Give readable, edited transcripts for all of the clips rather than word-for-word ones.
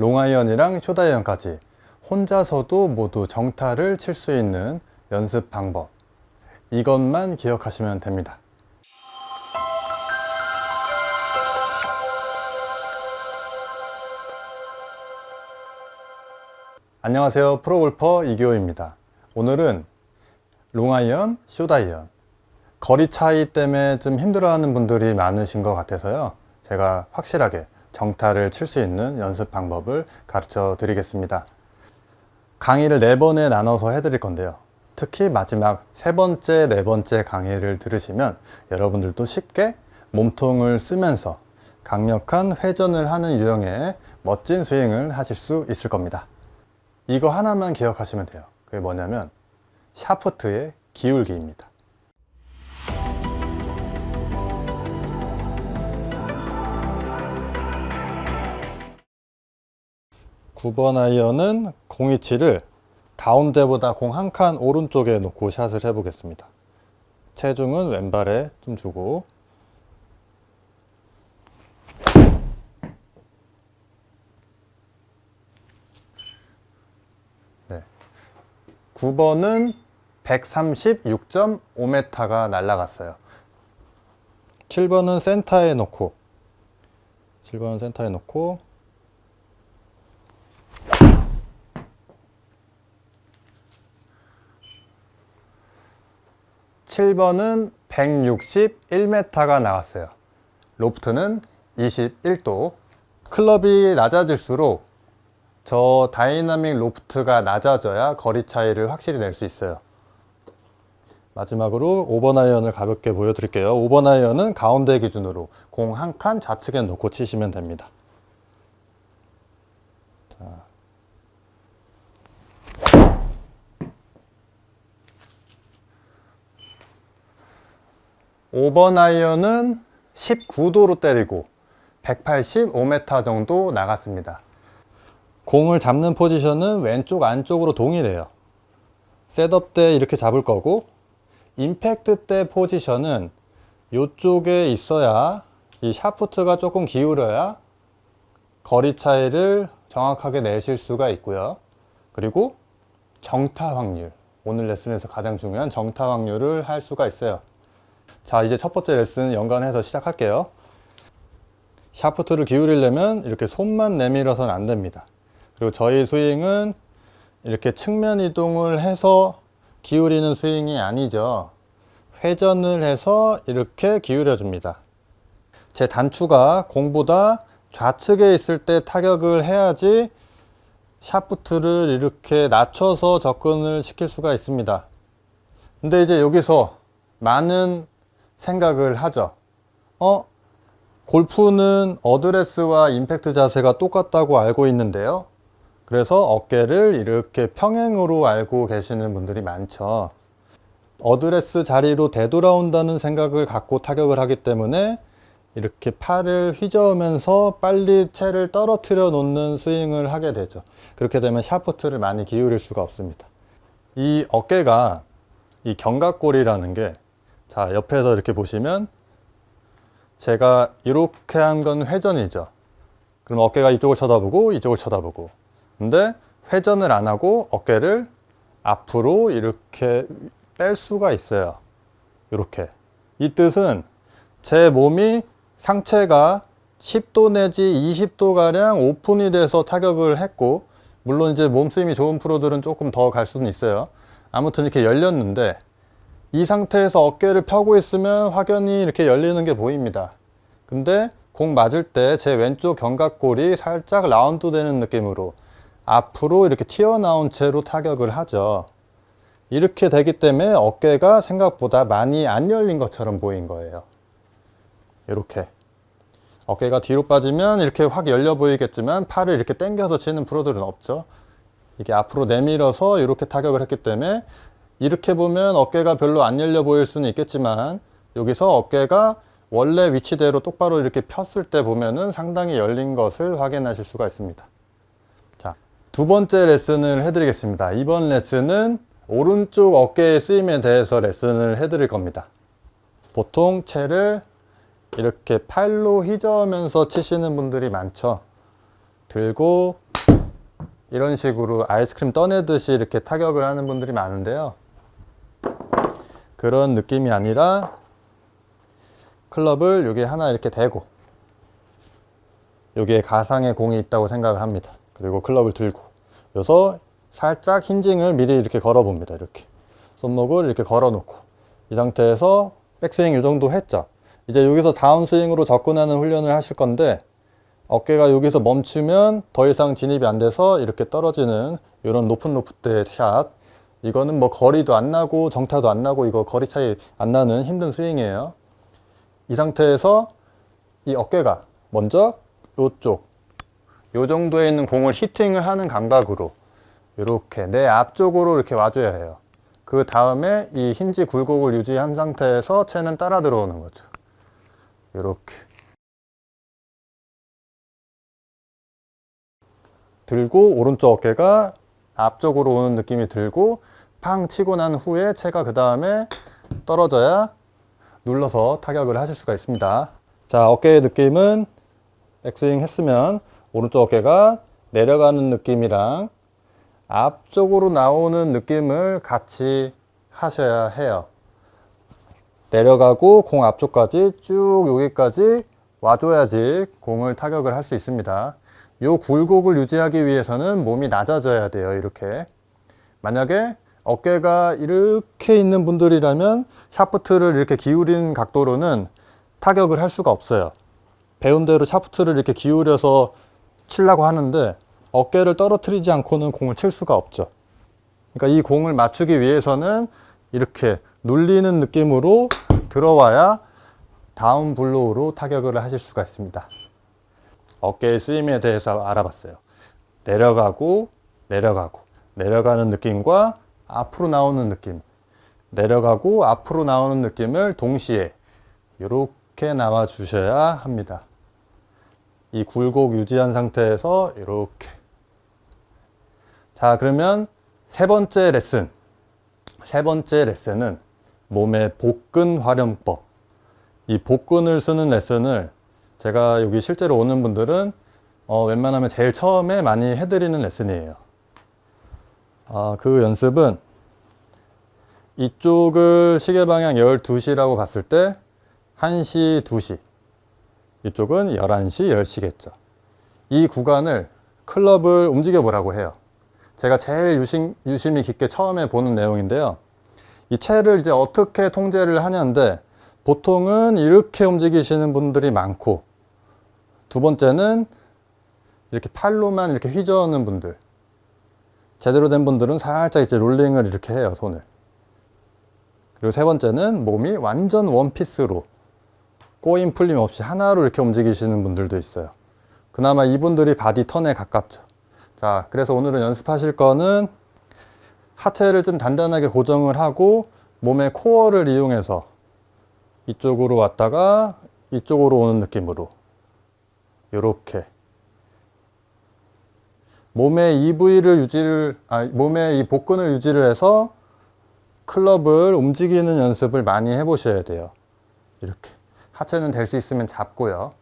롱아이언이랑 숏아이언까지 혼자서도 모두 정타를 칠 수 있는 연습 방법, 이것만 기억하시면 됩니다. 안녕하세요, 프로골퍼 이기호입니다. 오늘은 롱아이언, 숏아이언 거리 차이 때문에 좀 힘들어하는 분들이 많으신 것 같아서요, 제가 확실하게 정타를 칠 수 있는 연습 방법을 가르쳐 드리겠습니다. 강의를 4번에 나눠서 해드릴 건데요, 특히 마지막 3번째, 4번째 강의를 들으시면 여러분들도 쉽게 몸통을 쓰면서 강력한 회전을 하는 유형의 멋진 스윙을 하실 수 있을 겁니다. 이거 하나만 기억하시면 돼요. 그게 뭐냐면 샤프트의 기울기입니다. 9번 아이언은 공 위치를 가운데보다 공 한 칸 오른쪽에 놓고 샷을 해보겠습니다. 체중은 왼발에 좀 주고, 네. 9번은 136.5m가 날아갔어요. 7번은 센터에 놓고, 7번은 센터에 놓고, 7번은 161m가 나왔어요. 로프트는 21도. 클럽이 낮아질수록 저 다이나믹 로프트가 낮아져야 거리 차이를 확실히 낼 수 있어요. 마지막으로 5번 아이언을 가볍게 보여드릴게요. 5번 아이언은 가운데 기준으로 공 한 칸 좌측에 놓고 치시면 됩니다. 자. 5번 아이언은 19도로 때리고 185m 정도 나갔습니다. 공을 잡는 포지션은 왼쪽 안쪽으로 동일해요. 셋업 때 이렇게 잡을 거고, 임팩트 때 포지션은 이쪽에 있어야, 이 샤프트가 조금 기울어야 거리 차이를 정확하게 내실 수가 있고요. 그리고 정타 확률, 오늘 레슨에서 가장 중요한 정타 확률을 할 수가 있어요. 자, 이제 첫 번째 레슨 연관해서 시작할게요. 샤프트를 기울이려면 이렇게 손만 내밀어서는 안 됩니다. 그리고 저희 스윙은 이렇게 측면 이동을 해서 기울이는 스윙이 아니죠. 회전을 해서 이렇게 기울여 줍니다. 제 단추가 공보다 좌측에 있을 때 타격을 해야지 샤프트를 이렇게 낮춰서 접근을 시킬 수가 있습니다. 근데 이제 여기서 많은 생각을 하죠. 골프는 어드레스와 임팩트 자세가 똑같다고 알고 있는데요, 그래서 어깨를 이렇게 평행으로 알고 계시는 분들이 많죠. 어드레스 자리로 되돌아온다는 생각을 갖고 타격을 하기 때문에 이렇게 팔을 휘저으면서 빨리 채를 떨어뜨려 놓는 스윙을 하게 되죠. 그렇게 되면 샤프트를 많이 기울일 수가 없습니다. 이 어깨가, 이 견갑골이라는 게, 자, 옆에서 이렇게 보시면 제가 이렇게 한 건 회전이죠. 그럼 어깨가 이쪽을 쳐다보고 이쪽을 쳐다보고, 근데 회전을 안 하고 어깨를 앞으로 이렇게 뺄 수가 있어요. 이렇게. 이 뜻은 제 몸이, 상체가 10도 내지 20도 가량 오픈이 돼서 타격을 했고, 물론 이제 몸쓰임이 좋은 프로들은 조금 더 갈 수는 있어요. 아무튼 이렇게 열렸는데, 이 상태에서 어깨를 펴고 있으면 확연히 이렇게 열리는 게 보입니다. 근데 공 맞을 때 제 왼쪽 견갑골이 살짝 라운드 되는 느낌으로 앞으로 이렇게 튀어나온 채로 타격을 하죠. 이렇게 되기 때문에 어깨가 생각보다 많이 안 열린 것처럼 보인 거예요. 이렇게 어깨가 뒤로 빠지면 이렇게 확 열려 보이겠지만, 팔을 이렇게 당겨서 치는 프로들은 없죠. 이게 앞으로 내밀어서 이렇게 타격을 했기 때문에 이렇게 보면 어깨가 별로 안 열려 보일 수는 있겠지만, 여기서 어깨가 원래 위치대로 똑바로 이렇게 폈을 때 보면은 상당히 열린 것을 확인하실 수가 있습니다. 자, 두 번째 레슨을 해드리겠습니다. 이번 레슨은 오른쪽 어깨의 쓰임에 대해서 레슨을 해드릴 겁니다. 보통 채를 이렇게 팔로 휘저으면서 치시는 분들이 많죠. 들고 이런 식으로 아이스크림 떠내듯이 이렇게 타격을 하는 분들이 많은데요. 그런 느낌이 아니라 클럽을 여기 하나 이렇게 대고 여기에 가상의 공이 있다고 생각을 합니다. 그리고 클럽을 들고 여기서 살짝 힌징을 미리 이렇게 걸어 봅니다. 이렇게 손목을 이렇게 걸어 놓고 이 상태에서 백스윙 이 정도 했죠. 이제 여기서 다운스윙으로 접근하는 훈련을 하실 건데 어깨가 여기서 멈추면 더 이상 진입이 안 돼서 이렇게 떨어지는 이런 높은 로프트의 샷. 이거는 뭐 거리도 안 나고 정타도 안 나고 이거 거리 차이 안 나는 힘든 스윙이에요. 이 상태에서 이 어깨가 먼저 요쪽 요 정도에 있는 공을 히팅을 하는 감각으로 이렇게 내 앞쪽으로 이렇게 와줘야 해요. 그 다음에 이 힌지 굴곡을 유지한 상태에서 채는 따라 들어오는 거죠. 이렇게 들고 오른쪽 어깨가 앞쪽으로 오는 느낌이 들고 팡 치고 난 후에 채가 그 다음에 떨어져야 눌러서 타격을 하실 수가 있습니다. 자, 어깨의 느낌은 백스윙 했으면 오른쪽 어깨가 내려가는 느낌이랑 앞쪽으로 나오는 느낌을 같이 하셔야 해요. 내려가고 공 앞쪽까지 쭉 여기까지 와줘야지 공을 타격을 할 수 있습니다. 요 굴곡을 유지하기 위해서는 몸이 낮아져야 돼요. 이렇게 만약에 어깨가 이렇게 있는 분들이라면 샤프트를 이렇게 기울인 각도로는 타격을 할 수가 없어요. 배운 대로 샤프트를 이렇게 기울여서 치려고 하는데 어깨를 떨어뜨리지 않고는 공을 칠 수가 없죠. 그러니까 이 공을 맞추기 위해서는 이렇게 눌리는 느낌으로 들어와야 다운 블로우로 타격을 하실 수가 있습니다. 어깨의 쓰임에 대해서 알아봤어요. 내려가고 내려가고 내려가는 느낌과 앞으로 나오는 느낌, 내려가고 앞으로 나오는 느낌을 동시에 이렇게 나와 주셔야 합니다. 이 굴곡 유지한 상태에서 이렇게. 자, 그러면 세 번째 레슨은 몸의 복근 활용법. 이 복근을 쓰는 레슨을 제가 여기 실제로 오는 분들은 웬만하면 제일 처음에 많이 해드리는 레슨이에요. 그 연습은 이쪽을 시계 방향 12시라고 봤을 때 1시, 2시, 이쪽은 11시, 10시겠죠. 이 구간을 클럽을 움직여 보라고 해요. 제가 제일 유심히 깊게 처음에 보는 내용인데요. 이 채를 이제 어떻게 통제를 하냐인데 보통은 이렇게 움직이시는 분들이 많고, 두 번째는 이렇게 팔로만 이렇게 휘저는 분들, 제대로 된 분들은 살짝 이제 롤링을 이렇게 해요, 손을. 그리고 세 번째는 몸이 완전 원피스로 꼬임 풀림 없이 하나로 이렇게 움직이시는 분들도 있어요. 그나마 이분들이 바디 턴에 가깝죠. 자, 그래서 오늘은 연습하실 거는 하체를 좀 단단하게 고정을 하고 몸의 코어를 이용해서 이쪽으로 왔다가 이쪽으로 오는 느낌으로 이렇게 몸의 이 부위를 몸의 이 복근을 유지를 해서 클럽을 움직이는 연습을 많이 해 보셔야 돼요. 이렇게 하체는 될 수 있으면 잡고요.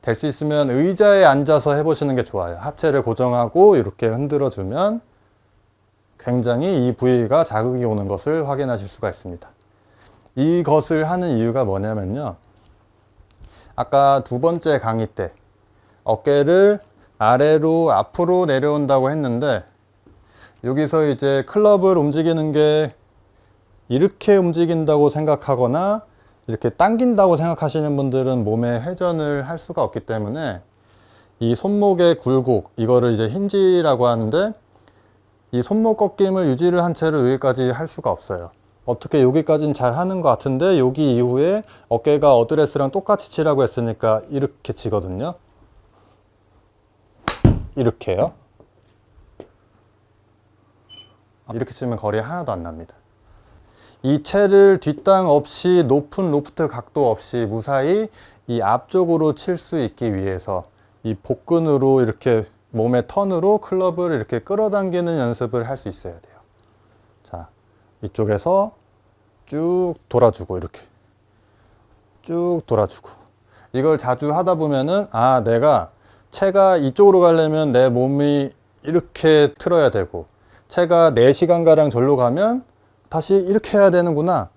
될 수 있으면 의자에 앉아서 해 보시는 게 좋아요. 하체를 고정하고 이렇게 흔들어 주면 굉장히 이 부위가 자극이 오는 것을 확인하실 수가 있습니다. 이것을 하는 이유가 뭐냐면요, 아까 두 번째 강의 때 어깨를 아래로 앞으로 내려온다고 했는데, 여기서 이제 클럽을 움직이는 게 이렇게 움직인다고 생각하거나 이렇게 당긴다고 생각하시는 분들은 몸에 회전을 할 수가 없기 때문에 이 손목의 굴곡, 이거를 이제 힌지라고 하는데, 이 손목 꺾임을 유지를 한 채로 여기까지 할 수가 없어요. 어떻게 여기까지는 잘 하는 것 같은데 여기 이후에 어깨가 어드레스랑 똑같이 치라고 했으니까 이렇게 치거든요. 이렇게요. 이렇게 치면 거리 하나도 안 납니다. 이 채를 뒷땅 없이 높은 로프트 각도 없이 무사히 이 앞쪽으로 칠 수 있기 위해서 이 복근으로 이렇게 몸의 턴으로 클럽을 이렇게 끌어당기는 연습을 할 수 있어야 돼요. 자, 이쪽에서 쭉 돌아주고 이렇게 쭉 돌아주고, 이걸 자주 하다 보면은 내가 채가 이쪽으로 가려면 내 몸이 이렇게 틀어야 되고, 채가 4시간가량 절로 가면 다시 이렇게 해야 되는구나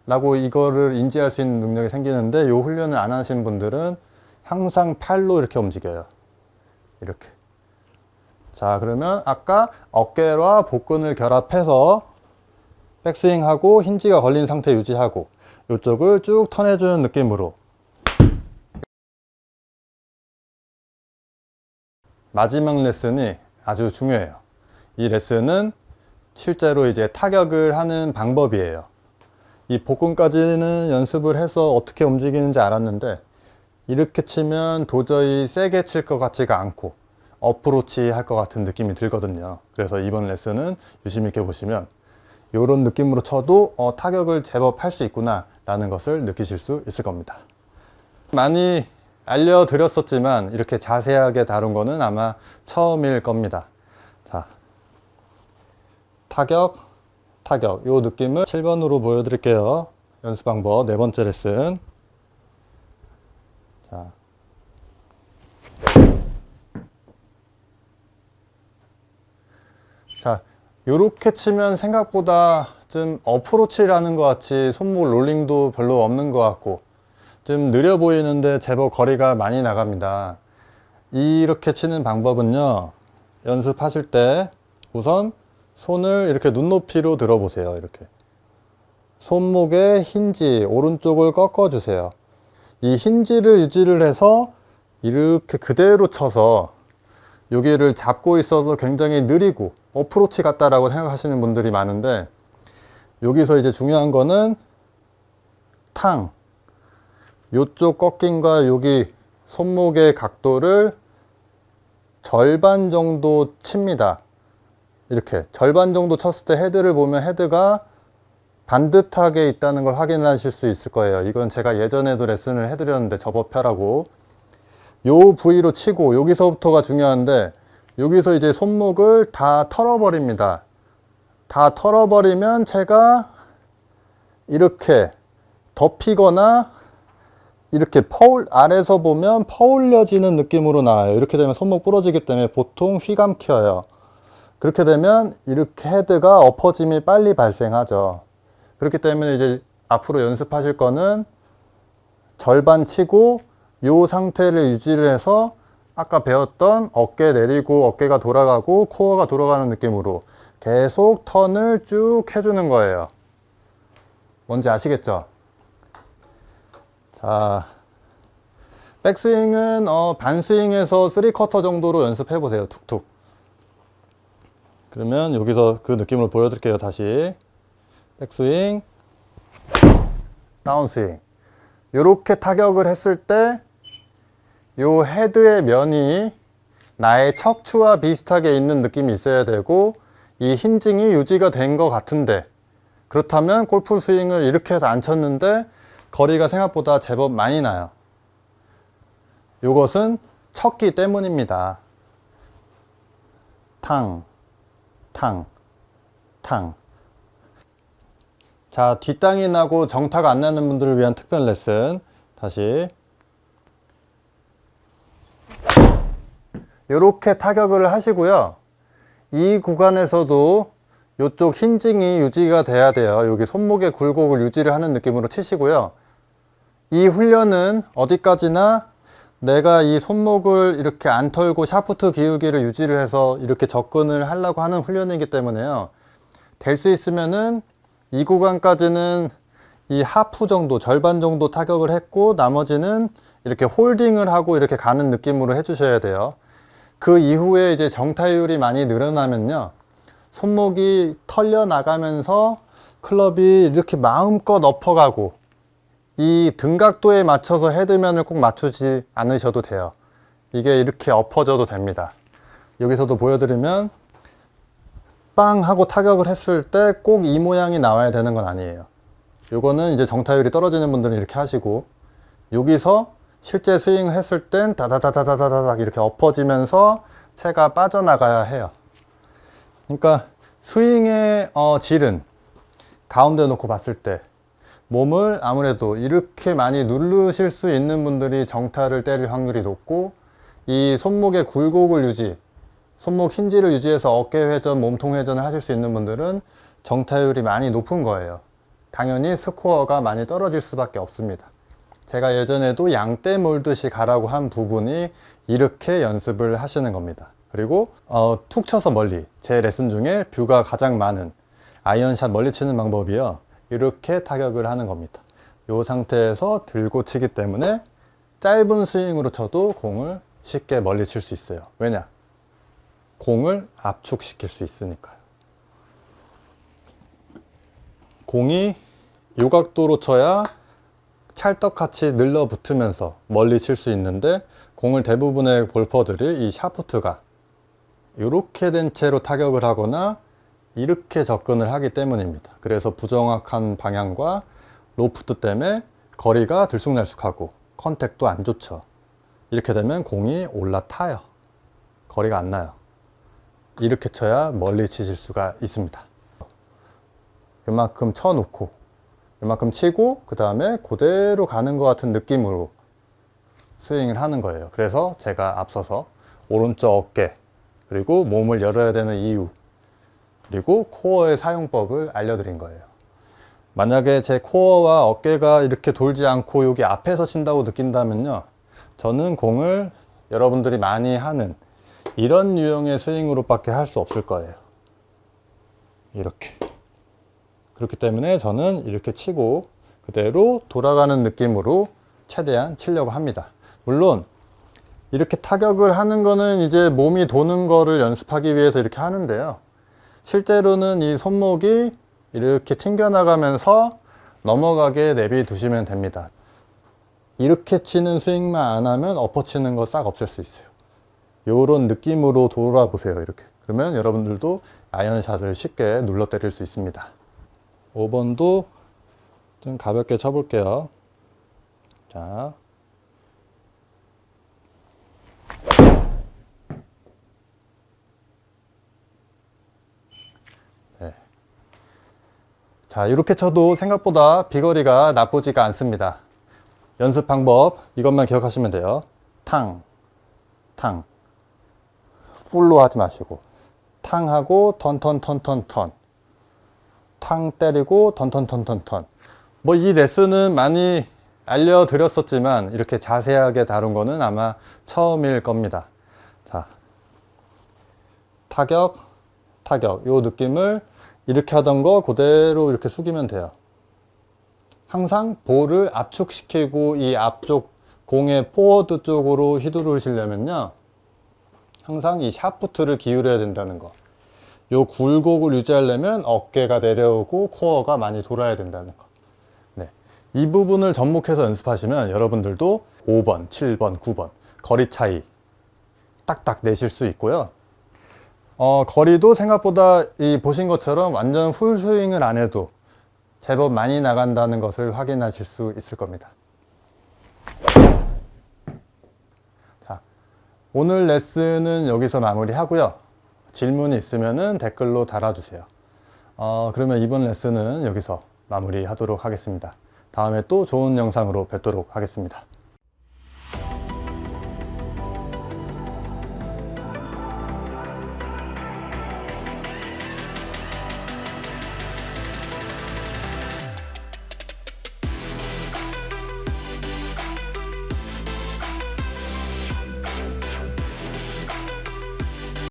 라고 이거를 인지할 수 있는 능력이 생기는데, 이 훈련을 안 하시는 분들은 항상 팔로 이렇게 움직여요. 이렇게. 자, 그러면 아까 어깨와 복근을 결합해서 백스윙하고 힌지가 걸린 상태 유지하고 이쪽을 쭉 턴해주는 느낌으로. 마지막 레슨이 아주 중요해요. 이 레슨은 실제로 이제 타격을 하는 방법이에요. 이 복근까지는 연습을 해서 어떻게 움직이는지 알았는데, 이렇게 치면 도저히 세게 칠 것 같지가 않고 어프로치 할 것 같은 느낌이 들거든요. 그래서 이번 레슨은 유심히 있게 보시면 이런 느낌으로 쳐도 타격을 제법 할 수 있구나 라는 것을 느끼실 수 있을 겁니다. 많이 알려드렸었지만 이렇게 자세하게 다룬 거는 아마 처음일 겁니다. 자, 타격 요 느낌을 7번으로 보여드릴게요. 연습 방법 4번째 레슨. 자, 요렇게 치면 생각보다 좀 어프로치라는 것 같이 손목 롤링도 별로 없는 것 같고 좀 느려 보이는데 제법 거리가 많이 나갑니다. 이렇게 치는 방법은요, 연습하실 때 우선 손을 이렇게 눈높이로 들어 보세요. 이렇게 손목의 힌지 오른쪽을 꺾어 주세요. 이 힌지를 유지를 해서 이렇게 그대로 쳐서 여기를 잡고 있어서 굉장히 느리고 어프로치 같다라고 생각하시는 분들이 많은데, 여기서 이제 중요한 거는 탕, 요쪽 꺾임과 여기 손목의 각도를 절반 정도 칩니다. 이렇게 절반 정도 쳤을 때 헤드를 보면 헤드가 반듯하게 있다는 걸 확인하실 수 있을 거예요. 이건 제가 예전에도 레슨을 해드렸는데 접어펴라고. 요 부위로 치고, 여기서부터가 중요한데, 여기서 이제 손목을 다 털어버립니다. 다 털어버리면 채가 이렇게 덮이거나 이렇게 아래서 보면 퍼올려지는 느낌으로 나와요. 이렇게 되면 손목 부러지기 때문에 보통 휘감켜요. 그렇게 되면 이렇게 헤드가 엎어짐이 빨리 발생하죠. 그렇기 때문에 이제 앞으로 연습하실 거는 절반 치고 이 상태를 유지를 해서 아까 배웠던 어깨 내리고 어깨가 돌아가고 코어가 돌아가는 느낌으로 계속 턴을 쭉 해주는 거예요. 뭔지 아시겠죠? 자, 백스윙은 반스윙에서 3쿼터 정도로 연습해 보세요. 툭툭. 그러면 여기서 그 느낌을 보여드릴게요. 다시 백스윙, 다운스윙. 이렇게 타격을 했을 때 요 헤드의 면이 나의 척추와 비슷하게 있는 느낌이 있어야 되고, 이 힌징이 유지가 된 것 같은데, 그렇다면 골프 스윙을 이렇게 해서 안 쳤는데 거리가 생각보다 제법 많이 나요. 요것은 쳤기 때문입니다. 탕, 탕, 탕. 자, 뒷땅이 나고 정타가 안 나는 분들을 위한 특별 레슨. 다시 이렇게 타격을 하시고요. 이 구간에서도 이쪽 힌징이 유지가 돼야 돼요. 여기 손목의 굴곡을 유지를 하는 느낌으로 치시고요. 이 훈련은 어디까지나 내가 이 손목을 이렇게 안 털고 샤프트 기울기를 유지를 해서 이렇게 접근을 하려고 하는 훈련이기 때문에요. 될 수 있으면은 이 구간까지는 이 하프 정도, 절반 정도 타격을 했고, 나머지는 이렇게 홀딩을 하고 이렇게 가는 느낌으로 해주셔야 돼요. 그 이후에 이제 정타율이 많이 늘어나면요, 손목이 털려 나가면서 클럽이 이렇게 마음껏 엎어가고, 이 등각도에 맞춰서 헤드면을 꼭 맞추지 않으셔도 돼요. 이게 이렇게 엎어져도 됩니다. 여기서도 보여드리면 빵 하고 타격을 했을 때 꼭 이 모양이 나와야 되는 건 아니에요. 요거는 이제 정타율이 떨어지는 분들은 이렇게 하시고, 여기서 실제 스윙을 했을 땐 다다다다다다닥 이렇게 엎어지면서 채가 빠져나가야 해요. 그러니까 스윙의 질은 가운데 놓고 봤을 때 몸을 아무래도 이렇게 많이 누르실 수 있는 분들이 정타를 때릴 확률이 높고, 이 손목의 굴곡을 유지, 손목 힌지를 유지해서 어깨 회전, 몸통 회전을 하실 수 있는 분들은 정타율이 많이 높은 거예요. 당연히 스코어가 많이 떨어질 수밖에 없습니다. 제가 예전에도 양떼 몰듯이 가라고 한 부분이 이렇게 연습을 하시는 겁니다. 그리고 툭 쳐서 멀리, 제 레슨 중에 뷰가 가장 많은 아이언샷 멀리 치는 방법이요, 이렇게 타격을 하는 겁니다. 이 상태에서 들고 치기 때문에 짧은 스윙으로 쳐도 공을 쉽게 멀리 칠 수 있어요. 왜냐? 공을 압축시킬 수 있으니까요. 공이 이 각도로 쳐야 찰떡같이 늘러붙으면서 멀리 칠 수 있는데, 공을 대부분의 골퍼들이 이 샤프트가 이렇게 된 채로 타격을 하거나 이렇게 접근을 하기 때문입니다. 그래서 부정확한 방향과 로프트 때문에 거리가 들쑥날쑥하고 컨택도 안 좋죠. 이렇게 되면 공이 올라타요. 거리가 안 나요. 이렇게 쳐야 멀리 치실 수가 있습니다. 이만큼 쳐놓고 이만큼 치고 그 다음에 그대로 가는 것 같은 느낌으로 스윙을 하는 거예요. 그래서 제가 앞서서 오른쪽 어깨, 그리고 몸을 열어야 되는 이유, 그리고 코어의 사용법을 알려드린 거예요. 만약에 제 코어와 어깨가 이렇게 돌지 않고 여기 앞에서 친다고 느낀다면요, 저는 공을 여러분들이 많이 하는 이런 유형의 스윙으로 밖에 할 수 없을 거예요. 이렇게. 그렇기 때문에 저는 이렇게 치고 그대로 돌아가는 느낌으로 최대한 치려고 합니다. 물론 이렇게 타격을 하는 거는 이제 몸이 도는 거를 연습하기 위해서 이렇게 하는데요, 실제로는 이 손목이 이렇게 튕겨나가면서 넘어가게 내비 두시면 됩니다. 이렇게 치는 스윙만 안 하면 엎어치는 거 싹 없앨 수 있어요. 요런 느낌으로 돌아보세요. 이렇게. 그러면 여러분들도 아이언샷을 쉽게 눌러 때릴 수 있습니다. 5번도 좀 가볍게 쳐볼게요. 자. 네. 자, 이렇게 쳐도 생각보다 비거리가 나쁘지가 않습니다. 연습 방법 이것만 기억하시면 돼요. 탕, 탕. 풀로 하지 마시고 탕하고 턴 탕 때리고 턴. 뭐 이 레슨은 많이 알려드렸었지만 이렇게 자세하게 다룬 거는 아마 처음일 겁니다. 자, 타격 요 느낌을 이렇게 하던 거 그대로 이렇게 숙이면 돼요. 항상 볼을 압축시키고 이 앞쪽 공의 포워드 쪽으로 휘두르시려면요, 항상 이 샤프트를 기울여야 된다는 거. 요 굴곡을 유지하려면 어깨가 내려오고 코어가 많이 돌아야 된다는 거. 네. 이 부분을 접목해서 연습하시면 여러분들도 5번, 7번, 9번 거리 차이 딱딱 내실 수 있고요. 거리도 생각보다 보신 것처럼 완전 풀스윙을 안 해도 제법 많이 나간다는 것을 확인하실 수 있을 겁니다. 자, 오늘 레슨은 여기서 마무리하고요. 질문이 있으면 댓글로 달아주세요. 그러면 이번 레슨은 여기서 마무리하도록 하겠습니다. 다음에 또 좋은 영상으로 뵙도록 하겠습니다.